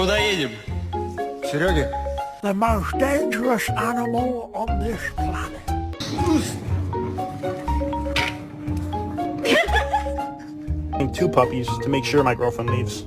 Куда едем? Серега, The most dangerous animal on this planet. Two puppies to make sure my girlfriend leaves.